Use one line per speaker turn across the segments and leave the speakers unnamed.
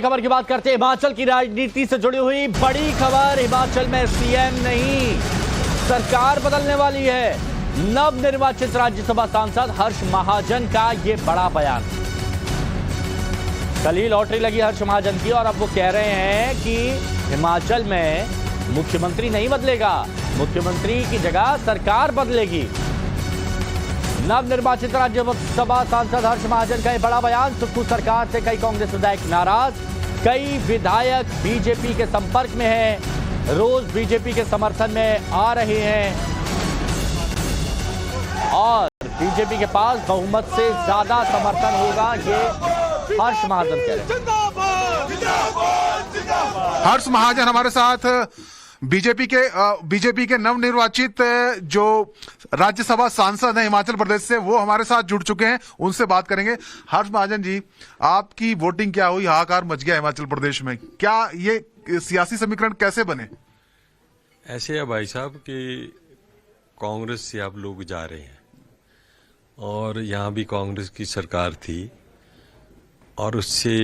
खबर की बात करते हैं हिमाचल की राजनीति से जुड़ी हुई बड़ी खबर। हिमाचल में सीएम नहीं सरकार बदलने वाली है। नवनिर्वाचित राज्यसभा सांसद हर्ष महाजन का यह बड़ा बयान। कल ही लॉटरी लगी हर्ष महाजन की और अब वो कह रहे हैं कि हिमाचल में मुख्यमंत्री नहीं बदलेगा, मुख्यमंत्री की जगह सरकार बदलेगी। नवनिर्वाचित राज्यसभा सांसद हर्ष महाजन का यह बड़ा बयान। सुक्खू सरकार से कई कांग्रेस विधायक नाराज, कई विधायक बीजेपी के संपर्क में हैं, रोज बीजेपी के समर्थन में आ रहे हैं और बीजेपी के पास बहुमत से ज्यादा समर्थन होगा, ये हर्ष महाजन कह रहे हैं।
हर्ष महाजन हमारे साथ बीजेपी के नवनिर्वाचित जो राज्यसभा सांसद हैं हिमाचल प्रदेश से, वो हमारे साथ जुड़ चुके हैं, उनसे बात करेंगे। हर्ष महाजन जी, आपकी वोटिंग क्या हुई? हाहाकार मच गया हिमाचल प्रदेश में, क्या ये सियासी समीकरण कैसे बने?
ऐसे है भाई साहब कि कांग्रेस से आप लोग जा रहे हैं और यहाँ भी कांग्रेस की सरकार थी और उससे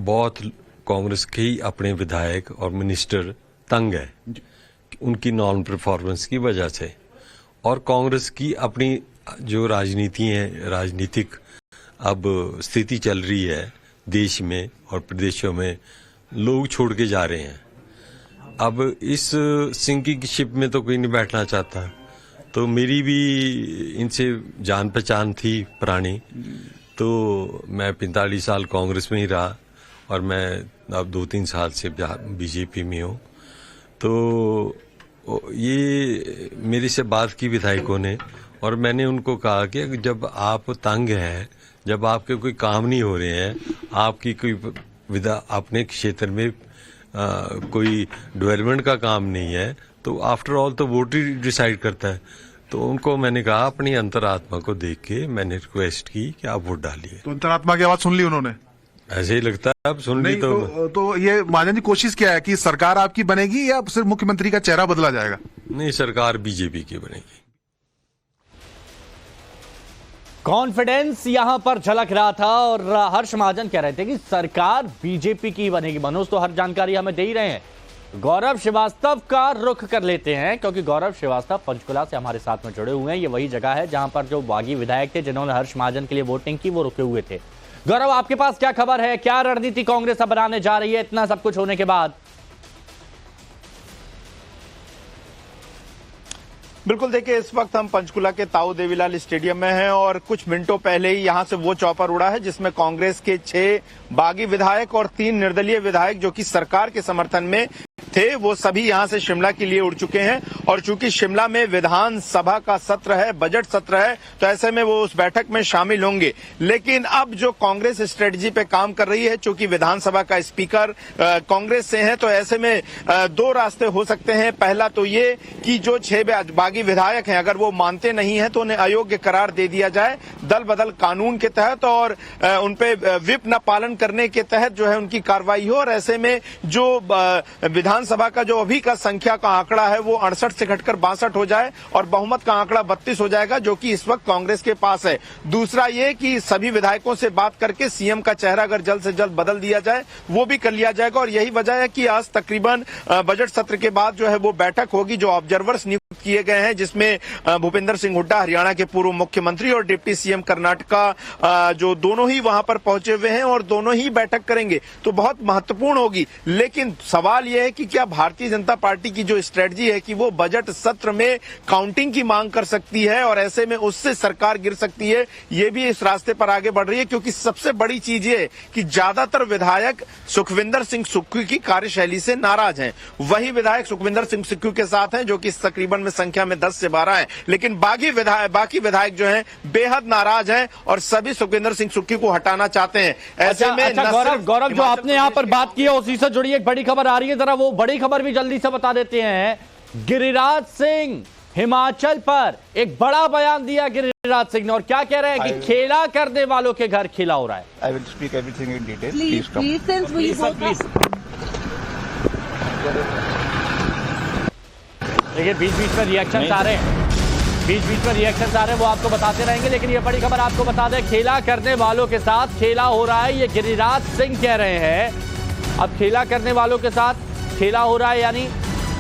बहुत कांग्रेस के ही अपने विधायक और मिनिस्टर तंग है उनकी नॉन परफॉर्मेंस की वजह से। और कांग्रेस की अपनी जो राजनीति है, राजनीतिक अब स्थिति चल रही है देश में और प्रदेशों में, लोग छोड़ के जा रहे हैं। अब इस सिंकिंग शिप में तो कोई नहीं बैठना चाहता, तो मेरी भी इनसे जान पहचान थी पुरानी, तो मैं 45 साल कांग्रेस में ही रहा और मैं अब 2-3 साल से बीजेपी में हूँ। तो ये मेरे से बात की विधायकों ने और मैंने उनको कहा कि जब आप तंग हैं, जब आपके कोई काम नहीं हो रहे हैं, आपकी कोई अपने क्षेत्र में कोई डेवलपमेंट का काम नहीं है, तो आफ्टर ऑल तो वोट ही डिसाइड करता है। तो उनको मैंने कहा, अपनी अंतरात्मा को देख के मैंने रिक्वेस्ट की कि आप वोट डालिए।
तो अंतरात्मा की आवाज सुन ली उन्होंने?
ऐसे ही लगता है, अब सुन ली
तो ये महाजन जी कोशिश क्या है कि सरकार आपकी बनेगी या सिर्फ मुख्यमंत्री का चेहरा बदला जाएगा?
नहीं, सरकार बीजेपी की बनेगी।
कॉन्फिडेंस यहां पर झलक रहा था और हर्ष महाजन कह रहे थे कि सरकार बीजेपी की बनेगी। मनोज तो हर जानकारी हमें दे ही रहे हैं। गौरव श्रीवास्तव का रुख कर लेते हैं क्योंकि गौरव श्रीवास्तव पंचकुला से हमारे साथ में जुड़े हुए हैं। ये वही जगह है जहां पर जो बागी विधायक थे जिन्होंने हर्ष महाजन के लिए वोटिंग की, वो रुके हुए थे। गौरव, आपके पास क्या खबर है? क्या रणनीति कांग्रेस अब बनाने जा रही है इतना सब कुछ होने के बाद?
बिल्कुल, देखिए इस वक्त हम पंचकुला के ताऊ देवीलाल स्टेडियम में हैं और कुछ मिनटों पहले ही यहां से वो चौपर उड़ा है जिसमें कांग्रेस के 6 बागी विधायक और 3 निर्दलीय विधायक जो कि सरकार के समर्थन में थे, वो सभी यहां से शिमला के लिए उड़ चुके हैं। और चूंकि शिमला में विधानसभा का सत्र है, बजट सत्र है, तो ऐसे में वो उस बैठक में शामिल होंगे। लेकिन अब जो कांग्रेस स्ट्रेटजी पे काम कर रही है, चूंकि विधानसभा का स्पीकर कांग्रेस से है, तो ऐसे में 2 रास्ते हो सकते हैं। पहला तो ये कि जो 6 बागी विधायक हैं, अगर वो मानते नहीं है तो उन्हें अयोग्य करार दे दिया जाए दल बदल कानून के तहत और उनपे व्हिप न पालन करने के तहत जो है उनकी कार्रवाई हो। और ऐसे में जो विधानसभा का जो अभी का संख्या का आंकड़ा है वो 68 से घटकर 62 हो जाए और बहुमत का आंकड़ा 32 हो जाएगा, जो कि इस वक्त कांग्रेस के पास है। दूसरा ये कि सभी विधायकों से बात करके सीएम का चेहरा अगर जल्द से जल्द बदल दिया जाए, वो भी कर लिया जाएगा। और यही वजह है कि आज तकरीबन बजट सत्र के बाद जो है वो बैठक होगी। जो ऑब्जर्वर्स नियुक्त किए गए हैं, जिसमें भूपेंद्र सिंह हुड्डा हरियाणा के पूर्व मुख्यमंत्री और डिप्टी सीएम कर्नाटका, जो दोनों ही वहां पर पहुंचे हुए हैं और दोनों ही बैठक करेंगे, तो बहुत महत्वपूर्ण होगी। लेकिन सवाल यह है कि क्या भारतीय जनता पार्टी की जो स्ट्रेटजी है कि वो बजट सत्र में काउंटिंग की मांग कर सकती है और ऐसे में उससे सरकार गिर सकती है, ये भी इस रास्ते पर आगे बढ़ रही है। क्योंकि सबसे बड़ी चीज ये है कि ज्यादातर विधायक सुखविंदर सिंह सुक्खू की कार्यशैली से नाराज हैं। वही विधायक सुखविंदर सिंह सुक्खू के साथ हैं जो कि तकरीबन में संख्या में 10 से 12 है। लेकिन बाकी विधायक जो हैं बेहद नाराज हैं और सभी सुखविंदर सिंह सुक्खू को हटाना चाहते हैं। ऐसे में
गौरव, जो आपने यहाँ पर बात की है उसी से जुड़ी एक बड़ी खबर आ रही है, जरा वो बड़ी खबर भी जल्दी से बता देते हैं। गिरिराज सिंह हिमाचल पर एक बड़ा बयान दिया गिरिराज सिंह ने, और क्या कह रहे हैं कि खेला करने वालों के घर खिला हो रहा है।
I will speak everything in detail.
Please. देखिए बीच बीच में रिएक्शन आ रहे हैं। बीच बीच में रिएक्शन आ रहे हैं, वो आपको बताते रहेंगे, लेकिन ये बड़ी खबर आपको बता दें, खेला करने वालों के साथ खेला हो रहा है, ये गिरिराज सिंह कह रहे हैं। अब खेला करने वालों के साथ खेला हो रहा है, यानी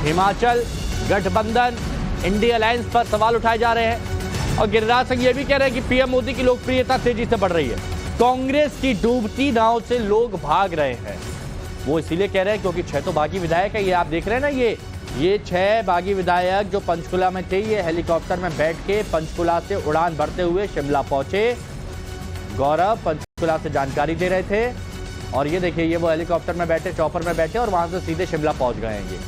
हिमाचल गठबंधन इंडिया अलायंस पर सवाल उठाए जा रहे हैं। और गिरिराज सिंह ये भी कह रहे हैं कि पीएम मोदी की लोकप्रियता तेजी से बढ़ रही है, कांग्रेस की डूबती नाव से लोग भाग रहे हैं। वो इसीलिए कह रहे हैं क्योंकि 6 तो बागी विधायक है, ये आप देख रहे हैं ना, ये 6 बागी विधायक जो पंचकुला में थे, ये हेलीकॉप्टर में बैठ के पंचकुला से उड़ान भरते हुए शिमला पहुंचे। गौरव पंचकुला से जानकारी दे रहे थे, और ये देखिए, ये वो हेलीकॉप्टर में बैठे, चॉपर में बैठे, और वहां से सीधे शिमला पहुंच गए हैं। ये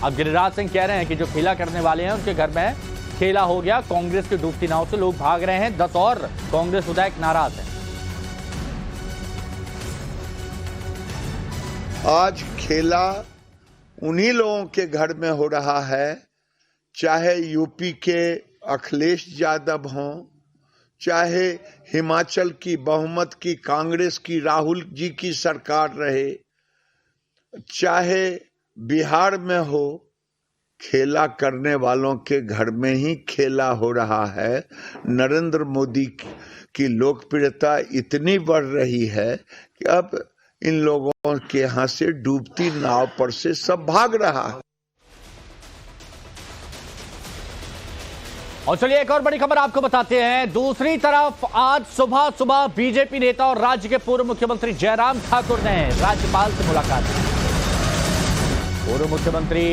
अब गिरिराज सिंह कह रहे हैं कि जो खेला करने वाले हैं उनके घर में खेला हो गया, कांग्रेस की डूबती नाव से लोग भाग रहे हैं। 10 और कांग्रेस विधायक नाराज हैं।
आज खेला उन्हीं लोगों के घर में हो रहा है, चाहे यूपी के अखिलेश यादव हों, चाहे हिमाचल की बहुमत की कांग्रेस की राहुल जी की सरकार रहे, चाहे बिहार में हो, खेला करने वालों के घर में ही खेला हो रहा है। नरेंद्र मोदी की लोकप्रियता इतनी बढ़ रही है कि अब इन लोगों के यहां से डूबती नाव पर से सब भाग रहा है।
और चलिए एक और बड़ी खबर आपको बताते हैं। दूसरी तरफ आज सुबह सुबह बीजेपी नेता और राज्य के पूर्व मुख्यमंत्री जयराम ठाकुर ने राज्यपाल से मुलाकात की। पूर्व मुख्यमंत्री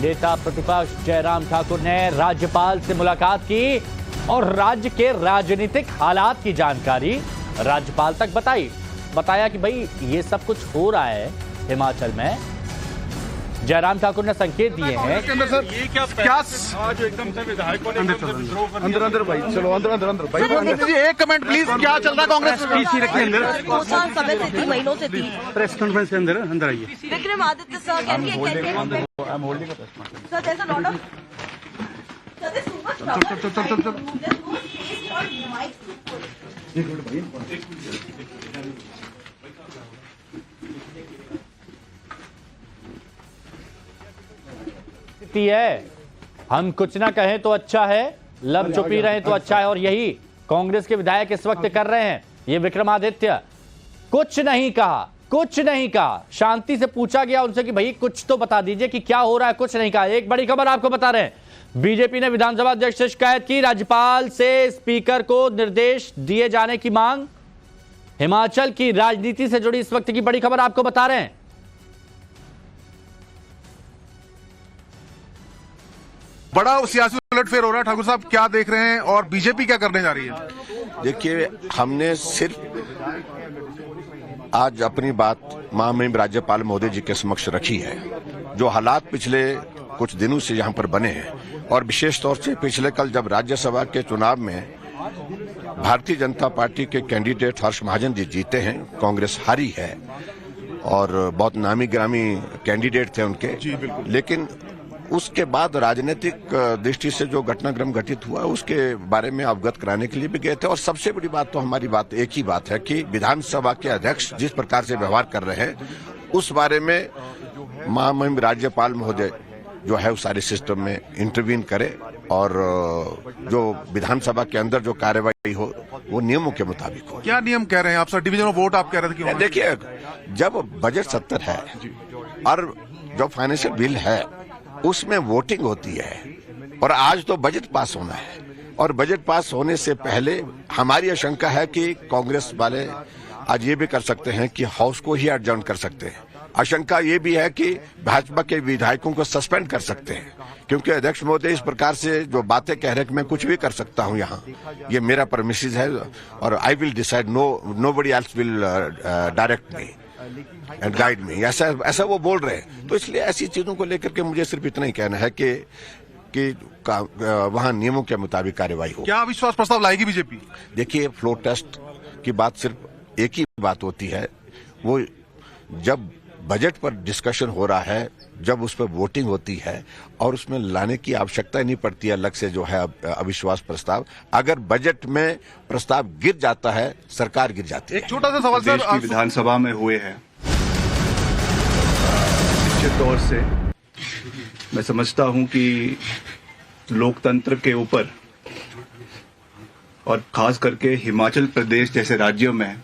नेता प्रतिपक्ष जयराम ठाकुर ने राज्यपाल से मुलाकात की और राज्य के राजनीतिक हालात की जानकारी राज्यपाल तक बताया कि भाई ये सब कुछ हो रहा है हिमाचल में। जयराम ठाकुर ने संकेत दिए हैं।
ये क्या आज एकदम से विधायकों ने अंदर भाई, चलो अंदर भाई, एक कमेंट प्लीज, क्या चल रहा है कांग्रेस में?
महीनों से थी
प्रेस कॉन्फ्रेंस के अंदर आइए।
विक्रमादित्य सर
है, हम कुछ ना कहें तो अच्छा है, लब चुपी रहे तो अच्छा है, और यही कांग्रेस के विधायक इस वक्त कर रहे हैं। ये विक्रमादित्य कुछ नहीं कहा, शांति से पूछा गया उनसे कि भाई कुछ तो बता दीजिए कि क्या हो रहा है, कुछ नहीं कहा। एक बड़ी खबर आपको बता रहे हैं, बीजेपी ने विधानसभा अध्यक्ष से शिकायत की, राज्यपाल से स्पीकर को निर्देश दिए जाने की मांग। हिमाचल की राजनीति से जुड़ी इस वक्त की बड़ी खबर आपको बता रहे हैं।
बड़ा सियासी उलटफेर हो रहा है, ठाकुर साहब क्या देख रहे हैं और बीजेपी क्या करने जा रही है?
देखिए, हमने सिर्फ आज अपनी बात महामहिम राज्यपाल महोदय जी के समक्ष रखी है। जो हालात पिछले कुछ दिनों से यहाँ पर बने हैं, और विशेष तौर से पिछले कल जब राज्यसभा के चुनाव में भारतीय जनता पार्टी के कैंडिडेट हर्ष महाजन जी जीते हैं, कांग्रेस हारी है, और बहुत नामी ग्रामी कैंडिडेट थे उनके, लेकिन उसके बाद राजनीतिक दृष्टि से जो घटनाक्रम घटित हुआ उसके बारे में अवगत कराने के लिए भी गए थे। और सबसे बड़ी बात तो हमारी बात एक ही बात है कि विधानसभा के अध्यक्ष जिस प्रकार से व्यवहार कर रहे हैं, उस बारे में महामहिम राज्यपाल महोदय जो है उस सारे सिस्टम में इंटरवीन करे, और जो विधानसभा के अंदर जो कार्यवाही हो वो नियमों के मुताबिक हो।
क्या नियम कह रहे हैं आप सर? डिवीजन ऑफ वोट आप कह रहे थे कि
देखिए, जब बजट सत्र है और जो फाइनेंशियल बिल है उसमें वोटिंग होती है, और आज तो बजट पास होना है, और बजट पास होने से पहले हमारी आशंका है कि कांग्रेस वाले आज ये भी कर सकते हैं कि हाउस को ही एडजर्न कर सकते हैं। आशंका ये भी है कि भाजपा के विधायकों को सस्पेंड कर सकते हैं, क्योंकि अध्यक्ष महोदय इस प्रकार से जो बातें कह रहे हैं कि मैं कुछ भी कर सकता हूं यहाँ, ये मेरा परमिशन है और I will decide, nobody else will direct me and guide me, ऐसा वो बोल रहे हैं। तो इसलिए ऐसी चीजों को लेकर के मुझे सिर्फ इतना ही कहना है कि वहां नियमों के मुताबिक कार्यवाही हो।
क्या अविश्वास प्रस्ताव लाएगी बीजेपी?
देखिए, फ्लोर टेस्ट की बात सिर्फ एक ही बात होती है, वो जब बजट पर डिस्कशन हो रहा है, जब उस पर वोटिंग होती है, और उसमें लाने की आवश्यकता नहीं पड़ती है अलग से जो है अविश्वास प्रस्ताव। अगर बजट में प्रस्ताव गिर जाता है, सरकार गिर जाती है।
एक छोटा सा सवाल सर,
देश की विधानसभा में हुए हैं, निश्चित तौर से मैं समझता हूं कि लोकतंत्र के ऊपर और खास करके हिमाचल प्रदेश जैसे राज्यों में,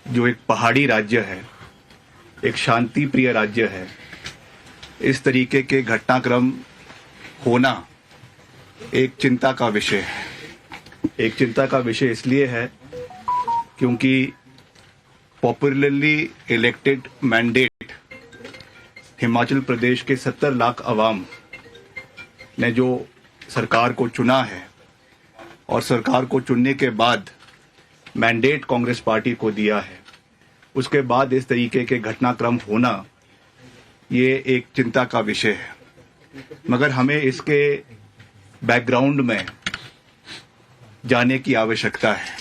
जो एक पहाड़ी राज्य है, एक शांति प्रिय राज्य है, इस तरीके के घटनाक्रम होना एक चिंता का विषय है। एक चिंता का विषय इसलिए है क्योंकि popularly elected mandate Himachal Pradesh के 70 लाख अवाम ने जो सरकार को चुना है और सरकार को चुनने के बाद मैंडेट कांग्रेस पार्टी को दिया है, उसके बाद इस तरीके के घटनाक्रम होना ये एक चिंता का विषय है। मगर हमें इसके बैकग्राउंड में जाने की आवश्यकता है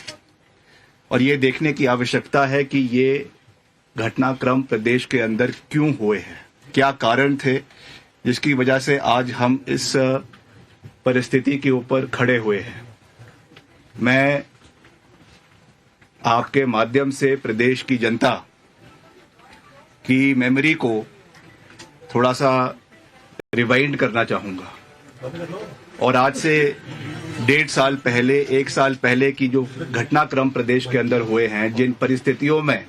और ये देखने की आवश्यकता है कि ये घटनाक्रम प्रदेश के अंदर क्यों हुए हैं, क्या कारण थे जिसकी वजह से आज हम इस परिस्थिति के ऊपर खड़े हुए हैं। मैं आपके माध्यम से प्रदेश की जनता की मेमोरी को थोड़ा सा रिवाइंड करना चाहूंगा और आज से 1.5 साल पहले, 1 साल पहले की जो घटनाक्रम प्रदेश के अंदर हुए हैं, जिन परिस्थितियों में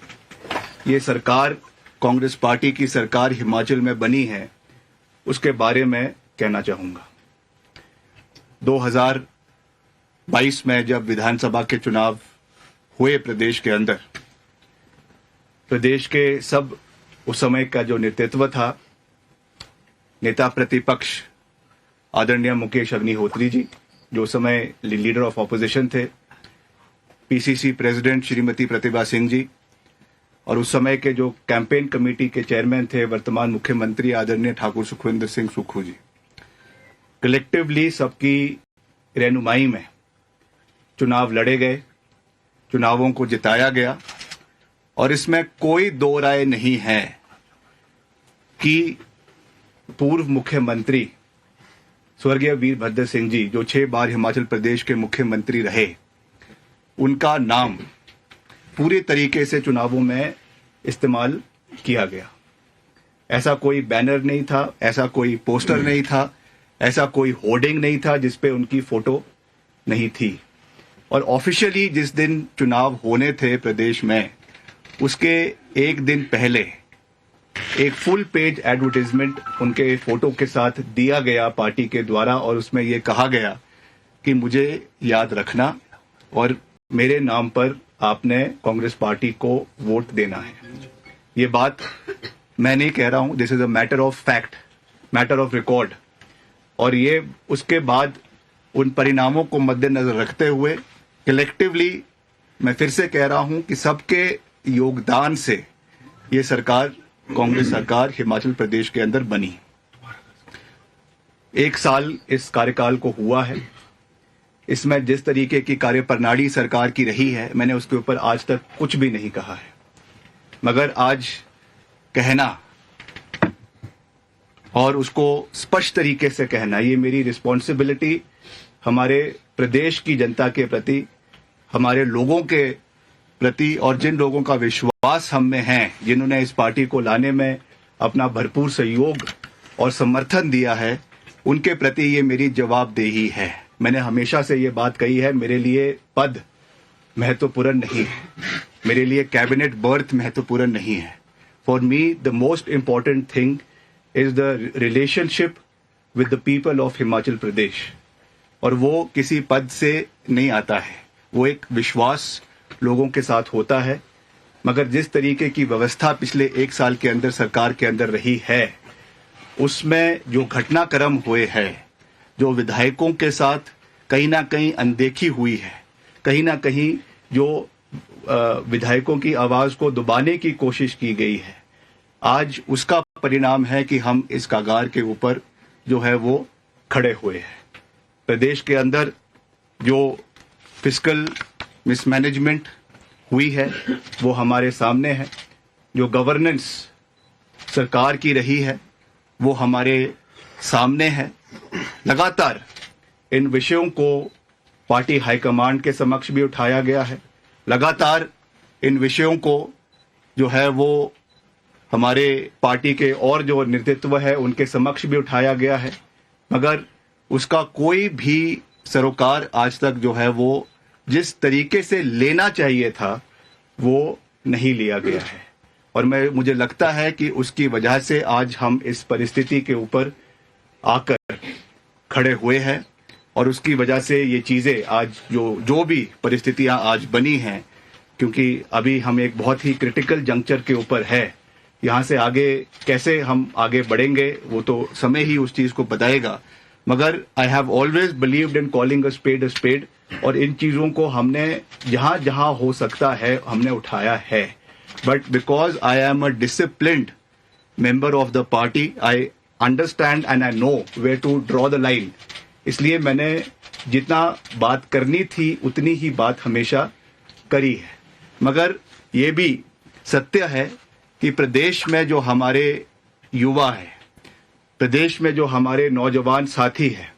ये सरकार, कांग्रेस पार्टी की सरकार हिमाचल में बनी है, उसके बारे में कहना चाहूंगा। 2022 में जब विधानसभा के चुनाव हुए प्रदेश के अंदर, प्रदेश के सब उस समय का जो नेतृत्व था, नेता प्रतिपक्ष आदरणीय मुकेश अग्निहोत्री जी, जो उस समय लीडर ऑफ ऑपोजिशन थे, पीसीसी प्रेसिडेंट श्रीमती प्रतिभा सिंह जी, और उस समय के जो कैंपेन कमेटी के चेयरमैन थे वर्तमान मुख्यमंत्री आदरणीय ठाकुर सुखविंदर सिंह सुक्खू जी, कलेक्टिवली सबकी रहनुमाई में चुनाव लड़े गए, चुनावों को जिताया गया और इसमें कोई दो राय नहीं है कि पूर्व मुख्यमंत्री स्वर्गीय वीरभद्र सिंह जी, जो 6 बार हिमाचल प्रदेश के मुख्यमंत्री रहे, उनका नाम पूरी तरीके से चुनावों में इस्तेमाल किया गया। ऐसा कोई बैनर नहीं था, ऐसा कोई पोस्टर नहीं था, ऐसा कोई होर्डिंग नहीं था जिस पे उनकी फोटो नहीं थी। और ऑफिशियली जिस दिन चुनाव होने थे प्रदेश में, उसके एक दिन पहले एक फुल पेज एडवर्टाइजमेंट उनके फोटो के साथ दिया गया पार्टी के द्वारा और उसमें यह कहा गया कि मुझे याद रखना और मेरे नाम पर आपने कांग्रेस पार्टी को वोट देना है। ये बात मैं नहीं कह रहा हूं, this is a matter of fact, matter of record. और ये उसके बाद उन परिणामों को मद्देनजर रखते हुए कलेक्टिवली मैं फिर से कह रहा हूं कि सबके योगदान से ये सरकार, कांग्रेस सरकार हिमाचल प्रदेश के अंदर बनी। 1 साल इस कार्यकाल को हुआ है। इसमें जिस तरीके की कार्यप्रणाली सरकार की रही है, मैंने उसके ऊपर आज तक कुछ भी नहीं कहा है, मगर आज कहना और उसको स्पष्ट तरीके से कहना, ये मेरी रिस्पॉन्सिबिलिटी हमारे प्रदेश की जनता के प्रति, हमारे लोगों के प्रति और जिन लोगों का विश्वास हम में है, जिन्होंने इस पार्टी को लाने में अपना भरपूर सहयोग और समर्थन दिया है, उनके प्रति ये मेरी जवाबदेही है। मैंने हमेशा से ये बात कही है, मेरे लिए पद महत्वपूर्ण नहीं है, मेरे लिए कैबिनेट बर्थ महत्वपूर्ण नहीं है। For me the most important thing is the relationship with the people of Himachal Pradesh, और वो किसी पद से नहीं आता है, वो एक विश्वास लोगों के साथ होता है। मगर जिस तरीके की व्यवस्था पिछले 1 साल के अंदर सरकार के अंदर रही है, उसमें जो घटनाक्रम हुए हैं, जो विधायकों के साथ कहीं ना कहीं अनदेखी हुई है, कहीं ना कहीं जो विधायकों की आवाज को दबाने की कोशिश की गई है, आज उसका परिणाम है कि हम इस कगार के ऊपर जो है वो खड़े हुए हैं। प्रदेश के अंदर जो फिस्कल मिसमैनेजमेंट हुई है वो हमारे सामने है, जो गवर्नेंस सरकार की रही है वो हमारे सामने है। लगातार इन विषयों को पार्टी हाईकमांड के समक्ष भी उठाया गया है, लगातार इन विषयों को जो है वो हमारे पार्टी के और जो नेतृत्व है उनके समक्ष भी उठाया गया है, मगर उसका कोई भी सरोकार आज तक जो है वो जिस तरीके से लेना चाहिए था वो नहीं लिया गया है। और मुझे लगता है कि उसकी वजह से आज हम इस परिस्थिति के ऊपर आकर खड़े हुए हैं और उसकी वजह से ये चीजें आज जो भी परिस्थितियां आज बनी हैं, क्योंकि अभी हम एक बहुत ही क्रिटिकल जंक्चर के ऊपर है। यहाँ से आगे कैसे हम आगे बढ़ेंगे वो तो समय ही उस चीज को बताएगा, मगर I have always believed in calling a spade और इन चीजों को हमने जहां जहां हो सकता है हमने उठाया है। But because I am a disciplined member of the party, I understand and I know where to draw the line. इसलिए मैंने जितना बात करनी थी उतनी ही बात हमेशा करी है। मगर ये भी सत्य है कि प्रदेश में जो हमारे युवा है, प्रदेश में जो हमारे नौजवान साथी हैं,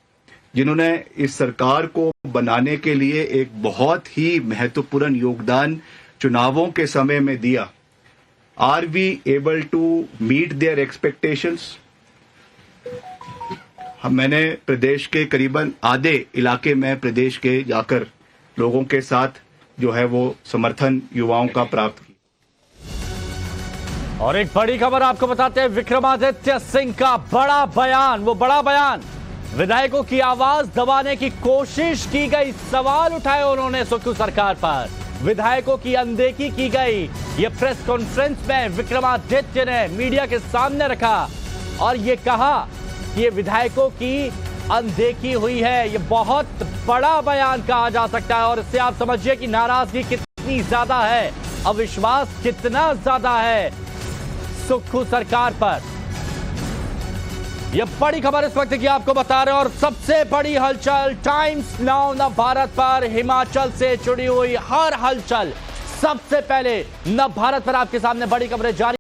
जिन्होंने इस सरकार को बनाने के लिए एक बहुत ही महत्वपूर्ण योगदान चुनावों के समय में दिया, are we able to meet their expectations? मैंने प्रदेश के करीबन आधे इलाके में प्रदेश के जाकर लोगों के साथ जो है वो समर्थन युवाओं का प्राप्त किया।
और एक बड़ी खबर आपको बताते हैं, विक्रमादित्य सिंह का बड़ा बयान। वो बड़ा बयान, विधायकों की आवाज दबाने की कोशिश की गई, सवाल उठाए उन्होंने सुक्खू सरकार पर, विधायकों की अनदेखी की गई। ये प्रेस कॉन्फ्रेंस में विक्रमादित्य ने मीडिया के सामने रखा और ये कहा कि ये विधायकों की अनदेखी हुई है। ये बहुत बड़ा बयान कहा जा सकता है और इससे आप समझिए कि नाराजगी कितनी ज्यादा है, अविश्वास कितना ज्यादा है सुक्खू सरकार पर। यह बड़ी खबर इस वक्त की आपको बता रहे हैं। और सबसे बड़ी हलचल टाइम्स नाउ नवभारत पर हिमाचल से जुड़ी हुई हर हलचल सबसे पहले नवभारत पर आपके सामने बड़ी खबरें जारी